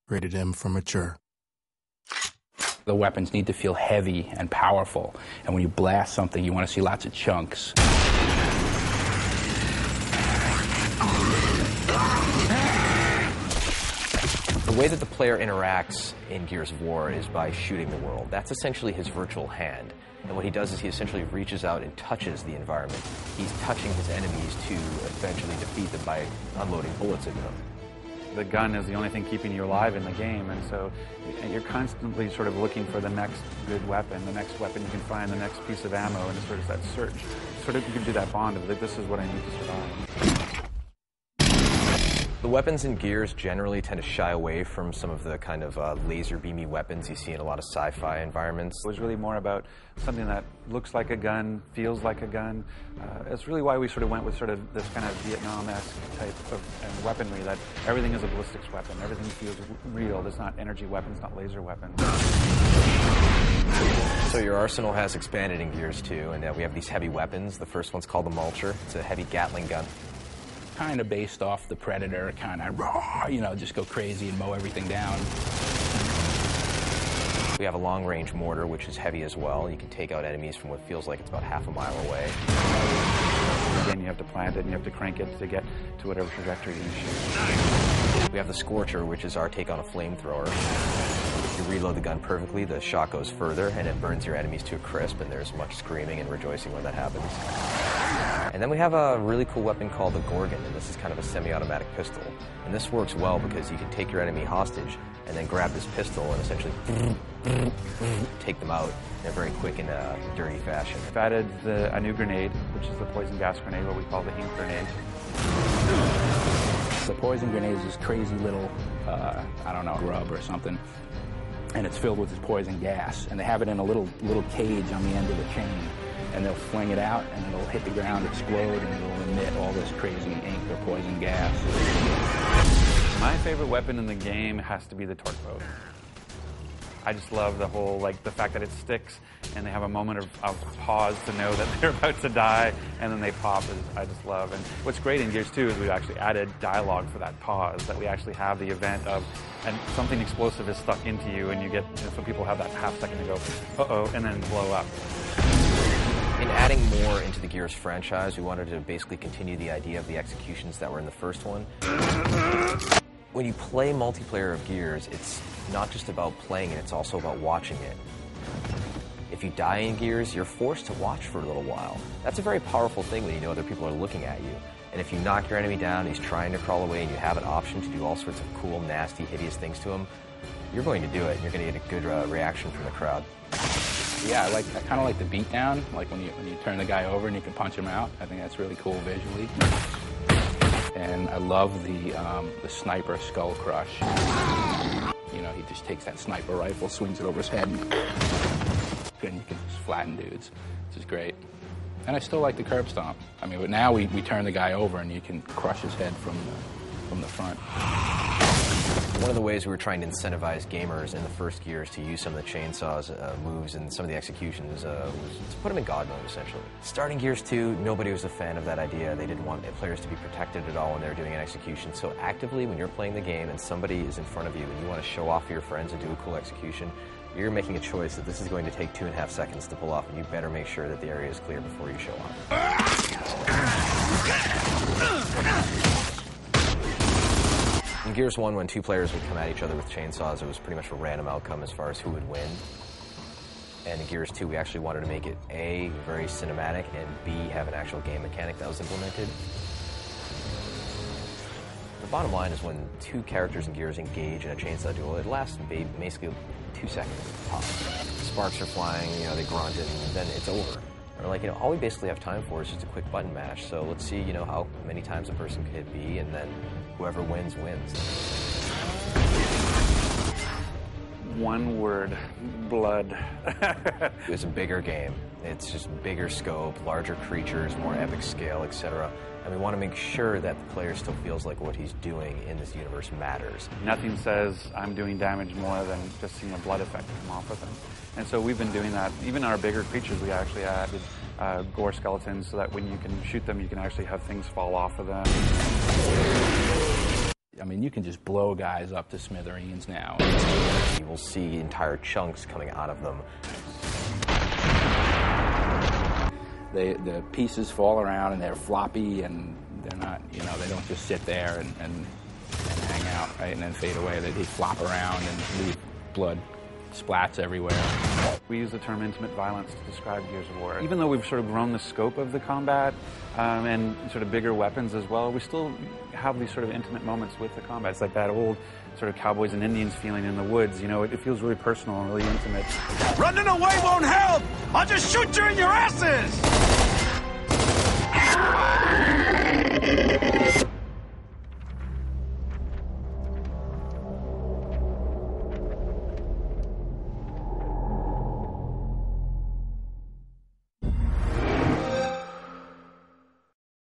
Rated M for mature. The weapons need to feel heavy and powerful, and when you blast something, you want to see lots of chunks. The way that the player interacts in Gears of War is by shooting the world. That's essentially his virtual hand. And what he does is he essentially reaches out and touches the environment. He's touching his enemies to eventually defeat them by unloading bullets into them. The gun is the only thing keeping you alive in the game, and so you're constantly sort of looking for the next good weapon, the next weapon you can find, the next piece of ammo, and it's sort of that search. Sort of you can do that bond of like, this is what I need to survive. The weapons in Gears generally tend to shy away from some of the kind of laser beamy weapons you see in a lot of sci-fi environments. It was really more about something that looks like a gun, feels like a gun. It's really why we sort of went with sort of this kind of Vietnam-esque type of weaponry, that everything is a ballistics weapon, everything feels real. There's not energy weapons, not laser weapons. So your arsenal has expanded in Gears 2, and we have these heavy weapons. The first one's called the Mulcher. It's a heavy Gatling gun. Kind of based off the Predator, kind of raw, you know, just go crazy and mow everything down. We have a long-range mortar, which is heavy as well. You can take out enemies from what feels like it's about half a mile away. Again, you have to plant it and you have to crank it to get to whatever trajectory you shoot. We have the Scorcher, which is our take on a flamethrower. If you reload the gun perfectly, the shot goes further and it burns your enemies to a crisp, and there's much screaming and rejoicing when that happens. And then we have a really cool weapon called the Gorgon, and this is kind of a semi-automatic pistol. And this works well because you can take your enemy hostage and then grab this pistol and essentially take them out in a very quick and dirty fashion. We've added a new grenade, which is the poison gas grenade, what we call the ink grenade. The poison grenade is this crazy little, I don't know, grub or something, and it's filled with this poison gas, and they have it in a little cage on the end of the chain, and they'll fling it out, and it'll hit the ground, explode, and it'll emit all this crazy ink or poison gas. My favorite weapon in the game has to be the torque bow. I just love the whole, like, the fact that it sticks and they have a moment of pause to know that they're about to die, and then they pop. I just love. And what's great in Gears 2 is we've actually added dialogue for that pause, that we actually have the event of, and something explosive is stuck into you, and you get, so people have that half second to go, uh-oh, and then blow up. In adding more into the Gears franchise, we wanted to basically continue the idea of the executions that were in the first one. When you play multiplayer of Gears, it's not just about playing it, it's also about watching it. If you die in Gears, you're forced to watch for a little while. That's a very powerful thing when you know other people are looking at you. And if you knock your enemy down, he's trying to crawl away, and you have an option to do all sorts of cool, nasty, hideous things to him, you're going to do it, and you're going to get a good reaction from the crowd. Yeah, I kind of like the beatdown, like when you turn the guy over and you can punch him out. I think that's really cool visually. And I love the sniper skull crush. You know, he just takes that sniper rifle, swings it over his head, and you can just flatten dudes, which is great. And I still like the curb stomp. I mean, but now we turn the guy over and you can crush his head from the front. One of the ways we were trying to incentivize gamers in the first Gears to use some of the chainsaws moves and some of the executions was to put them in God mode, essentially. Starting Gears 2, nobody was a fan of that idea. They didn't want players to be protected at all when they were doing an execution. So actively, when you're playing the game and somebody is in front of you and you want to show off for your friends and do a cool execution, you're making a choice that this is going to take 2.5 seconds to pull off, and you better make sure that the area is clear before you show off. In Gears 1, when two players would come at each other with chainsaws, it was pretty much a random outcome as far as who would win. And in Gears 2, we actually wanted to make it A, very cinematic, and B, have an actual game mechanic that was implemented. The bottom line is when two characters in Gears engage in a chainsaw duel, it lasts basically 2 seconds tops. Sparks are flying, you know, they grunt, and then it's over. Or like, you know, all we basically have time for is just a quick button mash. So let's see, you know, how many times a person can hit B, and then whoever wins, wins. One word, blood. It's a bigger game. It's just bigger scope, larger creatures, more epic scale, etc. And we want to make sure that the player still feels like what he's doing in this universe matters. Nothing says I'm doing damage more than just seeing a blood effect come off of them. And so we've been doing that. Even our bigger creatures, we actually added gore skeletons so that when you can shoot them, you can actually have things fall off of them. I mean, you can just blow guys up to smithereens now. You will see entire chunks coming out of them. The pieces fall around and they're floppy and they're not, you know, they don't just sit there and hang out, right, and then fade away. They flop around and leave blood splats everywhere. We use the term intimate violence to describe Gears of War. Even though we've sort of grown the scope of the combat and sort of bigger weapons as well, we still have these sort of intimate moments with the combat. It's like that old sort of cowboys and Indians feeling in the woods, you know, it feels really personal and really intimate. Running away won't help! I'll just shoot you in your asses!